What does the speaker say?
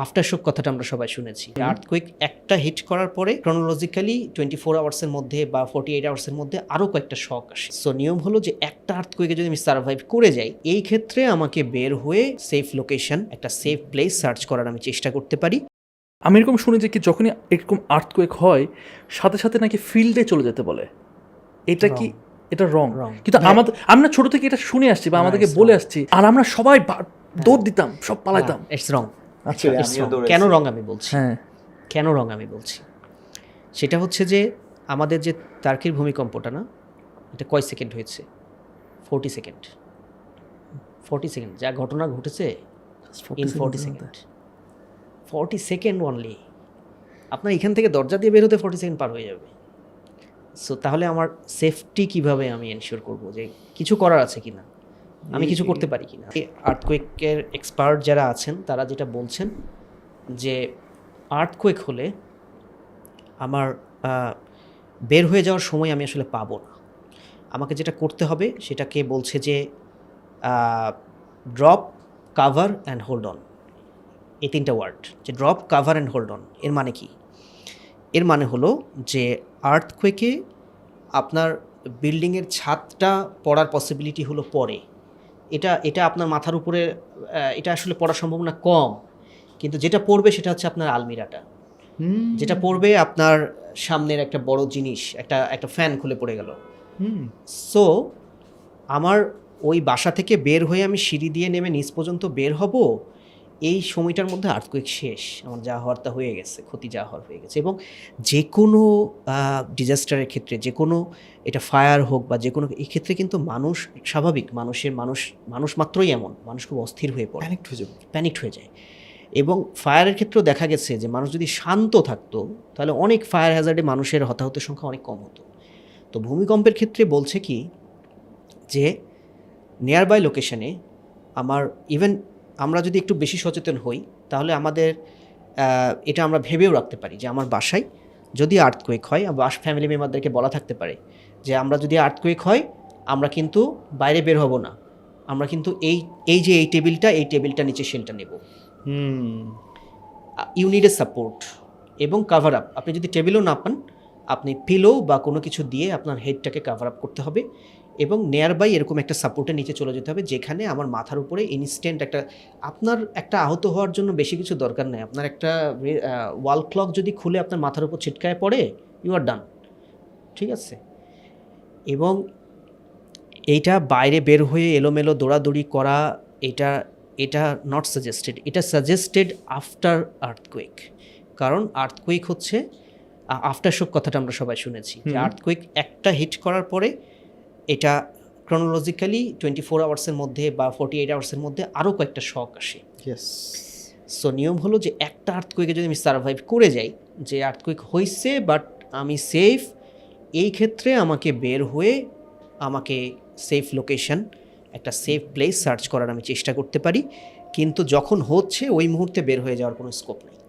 After shock কথাটা আমরা সবাই শুনেছি। আর্থকুইক একটা হিট করার পরে ক্রনোলজিক্যালি 24 আওয়ার্সের মধ্যে বা 48 আওয়ার্সের মধ্যে আরও কয়েকটা শক আসে। সো নিয়ম হলো যে একটা আর্থকুইকে যদি আমি সার্ভাইভ করে যাই, এই ক্ষেত্রে আমাকে বের হয়ে সেফ লোকেশন, একটা সেফ প্লেস সার্চ করার আমি চেষ্টা করতে পারি। আমি এরকম শুনি যে কি যখনই এরকম আর্থকুয়েক হয় সাথে সাথে নাকি ফিল্ডে চলে যেতে বলে। এটা কি এটা রং? কিন্তু আমাদের আমরা ছোট থেকে এটা শুনে আসছি বা আমাদেরকে বলে আসছি, আর আমরা সবাই দৌড় দিতাম, সব পালাইতাম। It's wrong. আচ্ছা, কেন রং আমি বলছি? হ্যাঁ, কেন রং আমি বলছি, সেটা হচ্ছে যে আমাদের যে টার্কির ভূমিকম্পটা না, এটা কয় সেকেন্ড হয়েছে? 40 সেকেন্ড। 40 সেকেন্ড যা ঘটনা ঘটেছে ইন 40 সেকেন্ড। 40 second only. আপনার এখান থেকে দরজা দিয়ে বের হতে 40 সেকেন্ড পার হয়ে যাবে। সো তাহলে আমার সেফটি কিভাবে আমি এনশিওর করব, যে কিছু করার আছে কিনা, আমি কিছু করতে পারি কিনা। আর্থকুয়েকের এক্সপার্ট যারা আছেন তারা যেটা বলছেন যে আর্থকুয়েক হলে আমার বের হয়ে যাওয়ার সময় আমি আসলে পাবো না। আমাকে যেটা করতে হবে সেটাকে বলছে যে drop, cover and hold on. এই তিনটা ওয়ার্ড, যে drop, cover and hold on, এর মানে কি? এর মানে হলো যে আর্থকুয়েকে আপনার বিল্ডিংয়ের ছাদটা পড়ার পসিবিলিটি হলো পরে, এটা আপনার মাথার উপরে, এটা আসলে পড়ার সম্ভাবনা কম, কিন্তু যেটা পড়বে সেটা হচ্ছে আপনার আলমিরাটা। যেটা পড়বে আপনার সামনের একটা বড় জিনিস, একটা ফ্যান খুলে পড়ে গেল। সো আমার ওই বাসা থেকে বের হয়ে আমি সিঁড়ি দিয়ে নেমে নিচ পর্যন্ত বের হব, এই সময়টার মধ্যে আর্থকুয়েক শেষ, আমার যা হওয়ার তা হয়ে গেছে, ক্ষতি যা হওয়ার হয়ে গেছে। এবং যে কোনো ডিজাস্টারের ক্ষেত্রে, যে কোনো, এটা ফায়ার হোক বা যে কোনো, এই ক্ষেত্রে কিন্তু মানুষ স্বাভাবিক, মানুষ মাত্রই এমন, মানুষ খুব অস্থির হয়ে পড়ে, প্যানিকড হয়ে যায়। এবং ফায়ারের ক্ষেত্রেও দেখা গেছে যে মানুষ যদি শান্ত থাকতো তাহলে অনেক ফায়ার হ্যাজার্ডে মানুষের হতাহতের সংখ্যা অনেক কম হতো। তো ভূমিকম্পের ক্ষেত্রে বলছে কি যে নিয়ার বাই লোকেশনে আমার, ইভেন আমরা যদি একটু বেশি সচেতন হই তাহলে আমাদের এটা আমরা ভেবেও রাখতে পারি যে আমার বাসায় যদি আর্থকুয়েক হয়, ফ্যামিলি মেম্বারদেরকে বলা থাকতে পারে যে আমরা যদি আর্থকুয়েক হয় আমরা কিন্তু বাইরে বের হব না, আমরা কিন্তু এই যে এই টেবিলটা নিচে শেলটা নেব। ইউ নিড এ সাপোর্ট এবং কাভার আপ। আপনি যদি টেবিলও না পান, আপনি পিলো বা কোনো কিছু দিয়ে আপনার হেডটাকে কাভার আপ করতে হবে এবং নিয়ার বাই এরকম একটা সাপোর্টের নিচে চলে যেতে হবে, যেখানে আমার মাথার উপরে ইনস্ট্যান্ট আপনার একটা আহত হওয়ার জন্য বেশি কিছু দরকার নেই। আপনার একটা ওয়াল ক্লক যদি খুলে আপনার মাথার উপর ছিটকায় পড়ে, ইউ আর ডান, ঠিক আছে? এবং এইটা বাইরে বের হয়ে এলোমেলো দৌড়াদৌড়ি করা, এটা নট সাজেস্টেড। এটা সাজেস্টেড আফটার আর্থকুয়েক। কারণ আর্থকুয়েক হচ্ছে আফটার শক কথাটা আমরা সবাই শুনেছি, যে আর্থকুয়েক একটা হিট করার পরে এটা ক্রনোলজিক্যালি 24 আওয়ার্সের মধ্যে বা 48 আওয়ার্সের মধ্যে আরও কয়েকটা শক আসে। সো নিয়ম হলো যে একটা আর্থকুয়েকে যদি আমি সার্ভাইভ করে যাই, যে আর্থকুয়েক হয়েছে বাট আমি সেফ, এই ক্ষেত্রে আমাকে বের হয়ে আমাকে সেফ লোকেশন, একটা সেফ প্লেস সার্চ করার আমি চেষ্টা করতে পারি। কিন্তু যখন হচ্ছে ওই মুহূর্তে বের হয়ে যাওয়ার কোনো স্কোপ নেই।